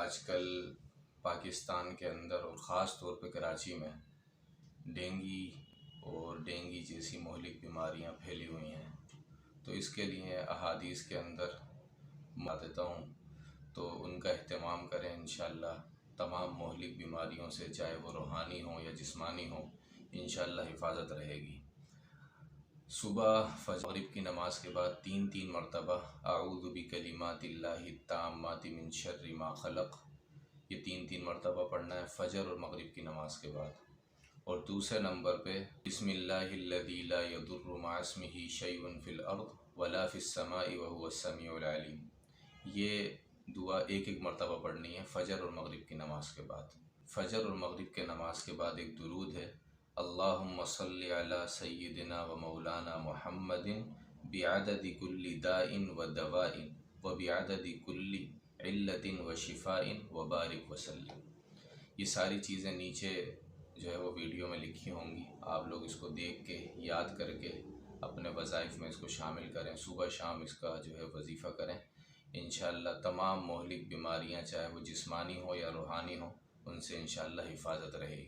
آج کل پاکستان کے اندر اور خاص طور پہ کراچی میں ڈینگی جیسی مہلک بیماریاں پھیلی ہوئی ہیں، تو اس کے لیے احادیث کے اندر دیتا ہوں تو ان کا اہتمام کریں۔ انشاءاللہ تمام مہلک بیماریوں سے، چاہے وہ روحانی ہوں یا جسمانی ہوں، انشاءاللہ حفاظت رہے گی۔ صبح مغرب کی نماز کے بعد تین مرتبہ اعوذ بکلمات اللہ التامات من شر ما خلق، یہ تین مرتبہ پڑھنا ہے فجر اور مغرب کی نماز کے بعد۔ اور دوسرے نمبر پہ بسم اللہ الذی لا یضر مع اسمہ شیء فی الارض ولا فی السماء وهو السمیع العلیم، یہ دعا ایک مرتبہ پڑھنی ہے فجر اور مغرب کی نماز کے بعد۔ فجر اور مغرب کے نماز کے بعد ایک درود ہے، اللہم صلی علی سیدنا و مولانا محمد بعدد کل داء و دواء و بعدد کل علت و شفاء و بارک وسلم۔ یہ ساری چیزیں نیچے جو ہے وہ ویڈیو میں لکھی ہوں گی، آپ لوگ اس کو دیکھ کے یاد کر کے اپنے وظائف میں اس کو شامل کریں، صبح شام اس کا جو ہے وظیفہ کریں۔ انشاءاللہ تمام مہلک بیماریاں چاہے وہ جسمانی ہو یا روحانی ہو، ان سے انشاءاللہ حفاظت رہے گی۔